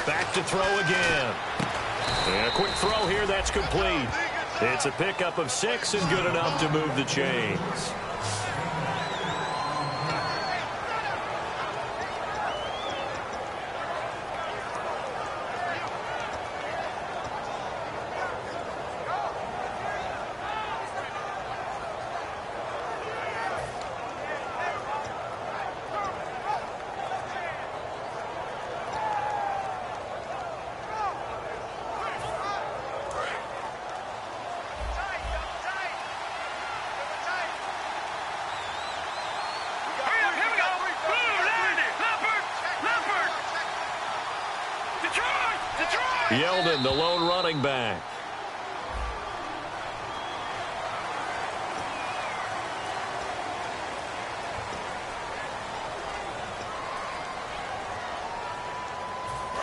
Back to throw again. And a quick throw here, that's complete. It's a pickup of 6 and good enough to move the chains. Yeldon, the lone running back.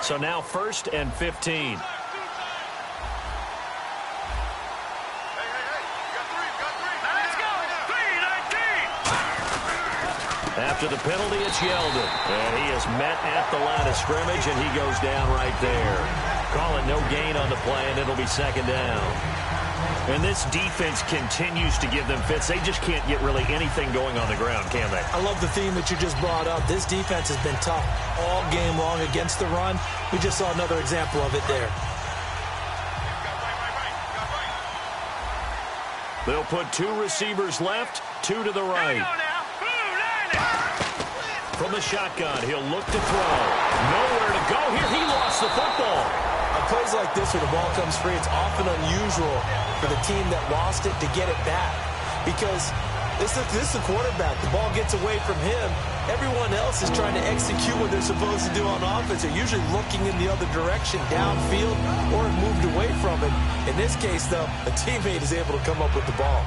So now 1st and 15. After the penalty, it's Yeldon. And he is met at the line of scrimmage, and he goes down right there. Call it no gain on the play, and it'll be second down. And this defense continues to give them fits. They just can't get really anything going on the ground, can they? I love the theme that you just brought up. This defense has been tough all game long against the run. We just saw another example of it there. They'll put 2 receivers left, 2 to the right. From the shotgun, he'll look to throw. Nowhere to go here. He lost the football. On plays like this where the ball comes free, it's often unusual for the team that lost it to get it back. Because this is the quarterback. The ball gets away from him. Everyone else is trying to execute what they're supposed to do on offense. They're usually looking in the other direction, downfield, or moved away from it. In this case, though, a teammate is able to come up with the ball.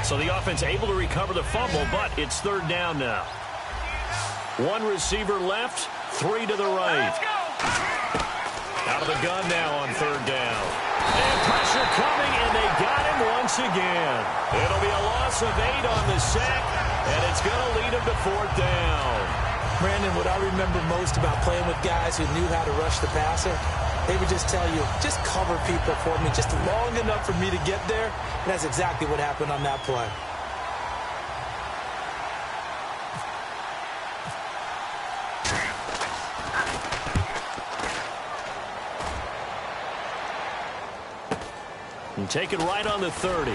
So the offense able to recover the fumble, but it's 3rd down now. 1 receiver left, 3 to the right. Out of the gun now on 3rd down. And pressure coming, and they got him once again. It'll be a loss of 8 on the sack, and it's going to lead him to 4th down. Brandon, what I remember most about playing with guys who knew how to rush the passer, they would just tell you, just cover people for me, just long enough for me to get there. And that's exactly what happened on that play. And take it right on the 30.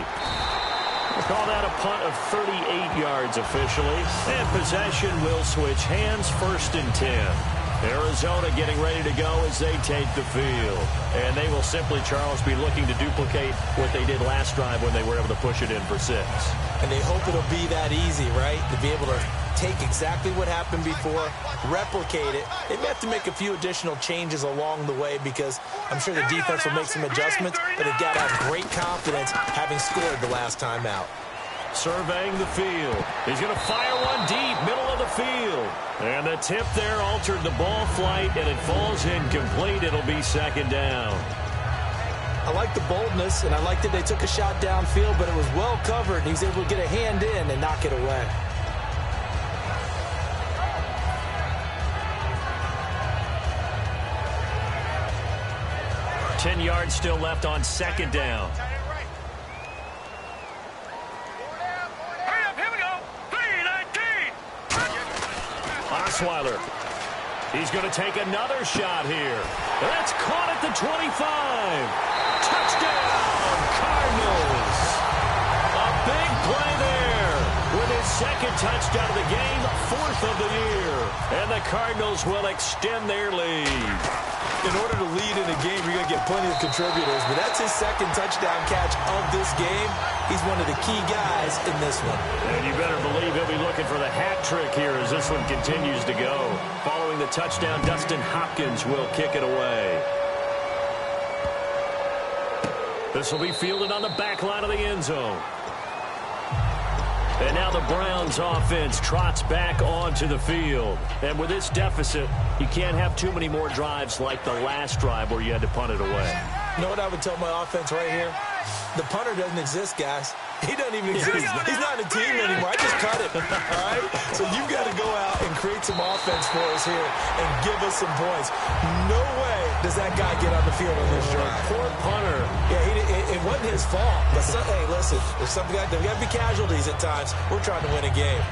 We'll call that a punt of 38 yards officially. And possession will switch hands, 1st and 10. Arizona getting ready to go as they take the field. And they will simply, Charles, be looking to duplicate what they did last drive when they were able to push it in for 6. And they hope it'll be that easy, right? To be able to take exactly what happened before, replicate it. They may have to make a few additional changes along the way because I'm sure the defense will make some adjustments, but they've got to have great confidence having scored the last time out. Surveying the field. He's going to fire one deep, middle of the field. And the tip there altered the ball flight, and it falls incomplete. It'll be 2nd down. I like the boldness, and I like that they took a shot downfield, but it was well covered. He was able to get a hand in and knock it away. Ten yards still left on 2nd down. Osweiler. He's going to take another shot here. That's caught at the 25. Touchdown, Cardinals. A big play there with his 2nd touchdown of the game, 4th of the year. And the Cardinals will extend their lead. In order to lead in a game, you're going to get plenty of contributors, but that's his 2nd touchdown catch of this game. He's one of the key guys in this one. And you better believe he'll be looking for the hat trick here as this one continues to go. Following the touchdown, Dustin Hopkins will kick it away. This will be fielded on the back line of the end zone. And now the Browns offense trots back onto the field. And with this deficit, you can't have too many more drives like the last drive where you had to punt it away. You know what I would tell my offense right here? The punter doesn't exist, guys. He doesn't even exist. He's not in a team anymore. I just cut it. All right? So you've got to go out and create some offense for us here and give us some points. No way does that guy get on the field on this drive. Poor punter. Yeah, it wasn't his fault. But hey, listen, there's got to be casualties at times. We're trying to win a game.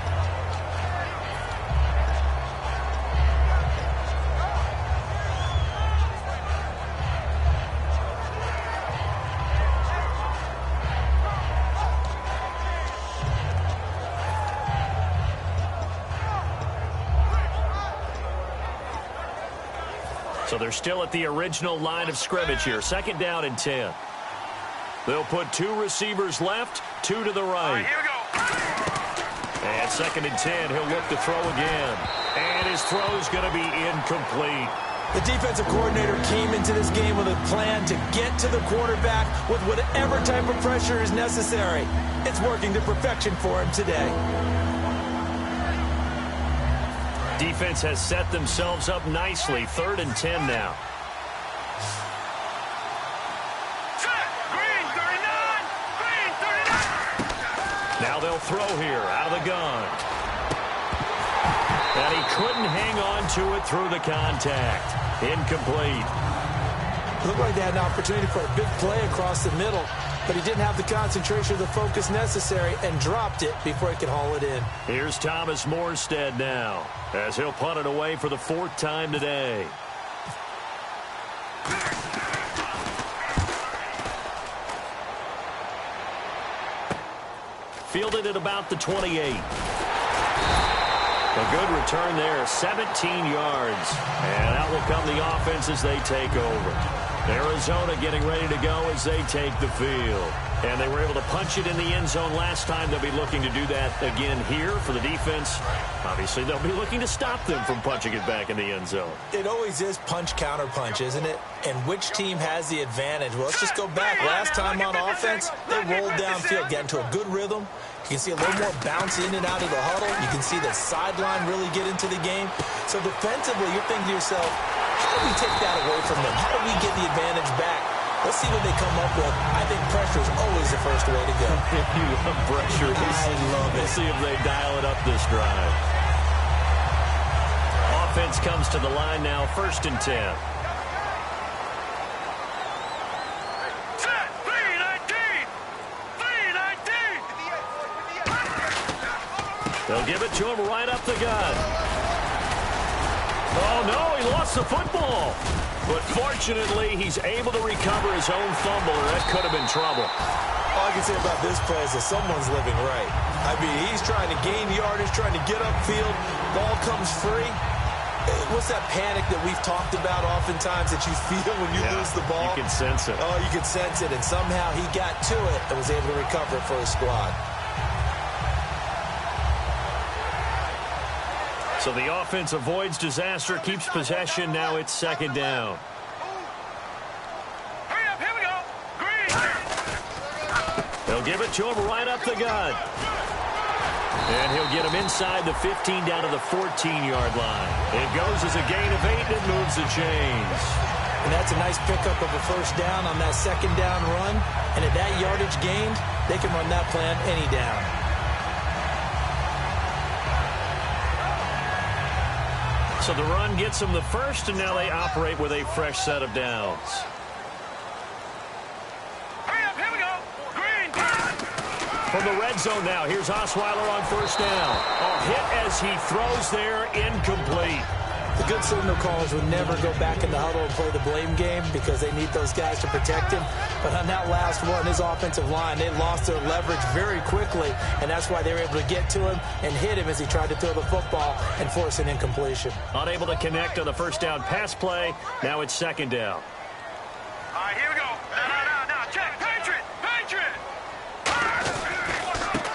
So they're still at the original line of scrimmage here. 2nd down and 10. They'll put 2 receivers left, 2 to the right. Here we go. And 2nd and 10, he'll look to throw again. And his throw's going to be incomplete. The defensive coordinator came into this game with a plan to get to the quarterback with whatever type of pressure is necessary. It's working to perfection for him today. Defense has set themselves up nicely. 3rd and 10 now. Green 39. Green 39. Now they'll throw here out of the gun. And he couldn't hang on to it through the contact. Incomplete. It looked like they had an opportunity for a big play across the middle, but he didn't have the concentration or the focus necessary and dropped it before he could haul it in. Here's Thomas Morstead now as he'll punt it away for the 4th time today. Fielded at about the 28. A good return there, 17 yards. And out will come the offense as they take over. Arizona getting ready to go as they take the field. And they were able to punch it in the end zone last time. They'll be looking to do that again here for the defense. Obviously, they'll be looking to stop them from punching it back in the end zone. It always is punch, counter punch, isn't it? And which team has the advantage? Well, let's just go back. Last time on offense, they rolled downfield, got into a good rhythm. You can see a little more bounce in and out of the huddle. You can see the sideline really get into the game. So defensively, you're thinking to yourself, how do we take that away from them? How do we get the advantage back? Let's see what they come up with. I think pressure is always the first way to go. You love pressure. I love it. We'll see if they dial it up this drive. Offense comes to the line now, 1st and 10. They'll give it to him right up the gut. Oh, no, he lost the football. But fortunately, he's able to recover his own fumble, or that could have been trouble. All I can say about this play is that someone's living right. I mean, he's trying to gain yardage, trying to get upfield. Ball comes free. What's that panic that we've talked about oftentimes that you feel when you lose the ball? You can sense it. Oh, you can sense it. And somehow he got to it and was able to recover it for his squad. So the offense avoids disaster, keeps possession. Now it's second down. Hurry up, here we go. Green. They'll give it to him right up the gut. And he'll get him inside the 15 down to the 14-yard line. It goes as a gain of 8, and it moves the chains. And that's a nice pickup of a first down on that second down run. And at that yardage gained, they can run that plan any down. So the run gets them the first, and now they operate with a fresh set of downs. Hurry up, here we go. Green. From the red zone now, here's Osweiler on first down. A hit as he throws there, incomplete. The good signal callers would never go back in the huddle and play the blame game because they need those guys to protect him. But on that last one, his offensive line, they lost their leverage very quickly, and that's why they were able to get to him and hit him as he tried to throw the football and force an incompletion. Unable to connect on the first down pass play. Now it's second down. All right, here we go. Now, check. Patriot.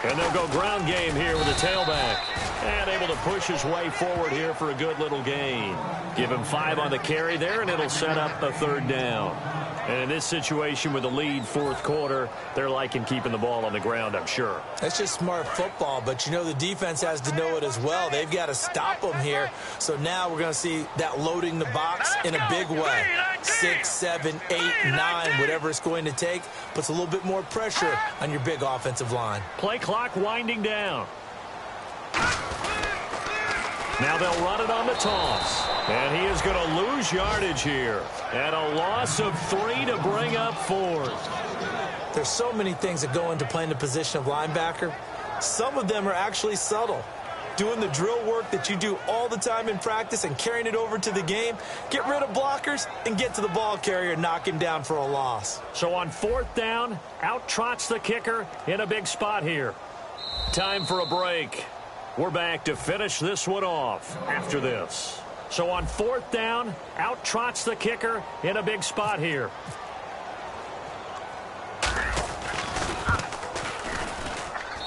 And they'll go ground game here with a tailback. And able to push his way forward here for a good little gain. Give him 5 on the carry there, and it'll set up a third down. And in this situation with the lead fourth quarter, they're liking keeping the ball on the ground, I'm sure. That's just smart football, but you know the defense has to know it as well. They've got to stop them here. So now we're going to see that loading the box in a big way. 6, 7, 8, 9, whatever it's going to take, puts a little bit more pressure on your big offensive line. Play clock winding down. Now they'll run it on the toss. And he is going to lose yardage here. And a loss of 3 to bring up fourth. There's so many things that go into playing the position of linebacker. Some of them are actually subtle. Doing the drill work that you do all the time in practice and carrying it over to the game. Get rid of blockers and get to the ball carrier and knock him down for a loss. So on fourth down, out trots the kicker in a big spot here. Time for a break. We're back to finish this one off after this. So on fourth down, out trots the kicker in a big spot here.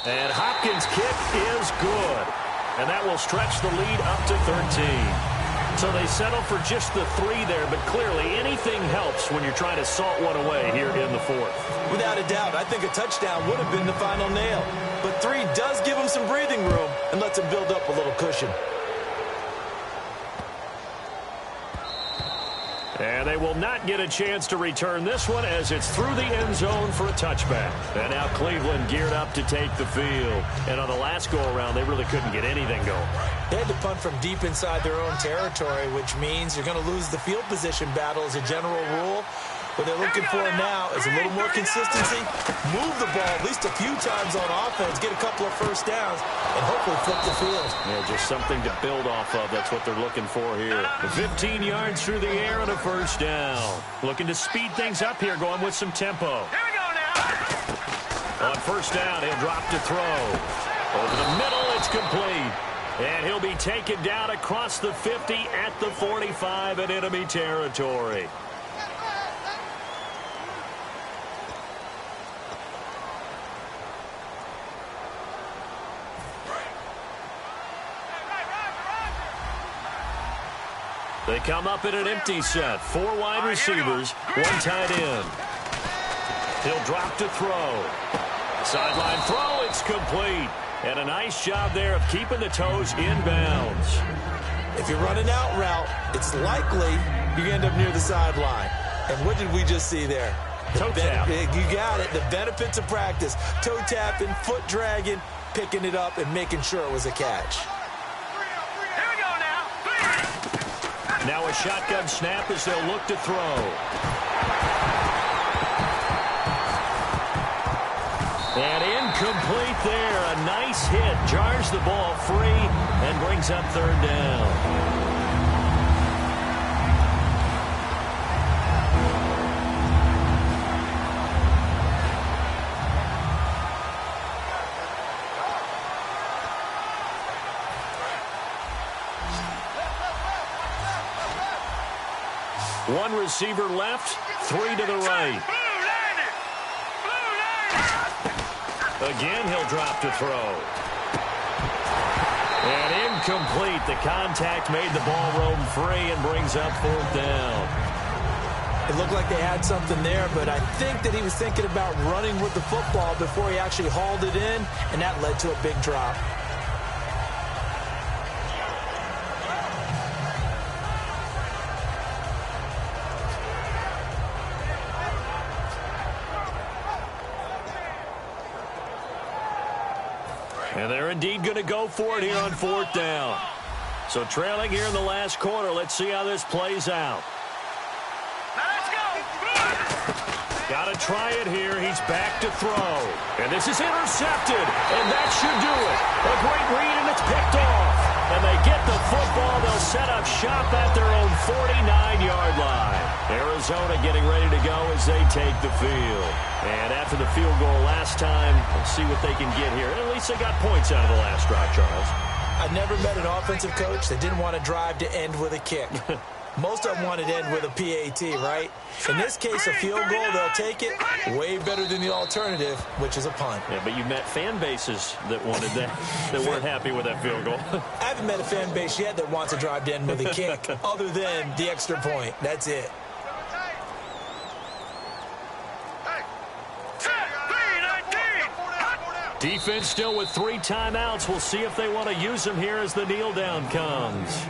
And Hopkins' kick is good. And that will stretch the lead up to 13. So they settle for just the 3 there, but clearly anything helps when you're trying to salt one away here in the fourth. Without a doubt, I think a touchdown would have been the final nail. But 3 does give him some breathing room and lets him build up a little cushion. And they will not get a chance to return this one as it's through the end zone for a touchback. And now Cleveland geared up to take the field. And on the last go-around, they really couldn't get anything going. They had to punt from deep inside their own territory, which means you're going to lose the field position battle as a general rule. What they're looking for now is a little more consistency, move the ball at least a few times on offense, get a couple of first downs, and hopefully flip the field. Yeah, just something to build off of. That's what they're looking for here. 15 yards through the air and a first down. Looking to speed things up here, going with some tempo. Here we go now. On first down, he'll drop to throw. Over the middle, it's complete. And he'll be taken down across the 50 at the 45 in enemy territory. They come up in an empty set. 4 wide receivers, 1 tight end. He'll drop to throw. Sideline throw, it's complete. And a nice job there of keeping the toes in bounds. If you're running out route, it's likely you end up near the sideline. And what did we just see there? Toe tap. You got it. The benefits of practice. Toe tapping, foot dragging, picking it up, and making sure it was a catch. Here we go now. Now a shotgun snap as they'll look to throw. And incomplete there. A nice hit. Jars the ball free and brings up third down. One receiver left, 3 to the right. Again, he'll drop to throw. And incomplete. The contact made the ball roam free and brings up 4th down. It looked like they had something there, but I think that he was thinking about running with the football before he actually hauled it in, and that led to a big drop. And they're indeed going to go for it here on 4th down. So trailing here in the last quarter. Let's see how this plays out. Got to try it here. He's back to throw. And this is intercepted. And that should do it. A great read, and it's picked off. And they get the football. They'll set up shop at their own 49-yard line. Arizona getting ready to go as they take the field. And after the field goal last time, let's see what they can get here. And at least they got points out of the last drive, Charles. I never met an offensive coach that didn't want to drive to end with a kick. Most of them wanted to end with a PAT, right? In this case, a field goal, they'll take it. Way better than the alternative, which is a punt. Yeah, but you've met fan bases that wanted that, that weren't happy with that field goal. I haven't met a fan base yet that wants to drive to end with a kick, other than the extra point. That's it. Defense still with 3 timeouts. We'll see if they want to use them here as the kneel down comes.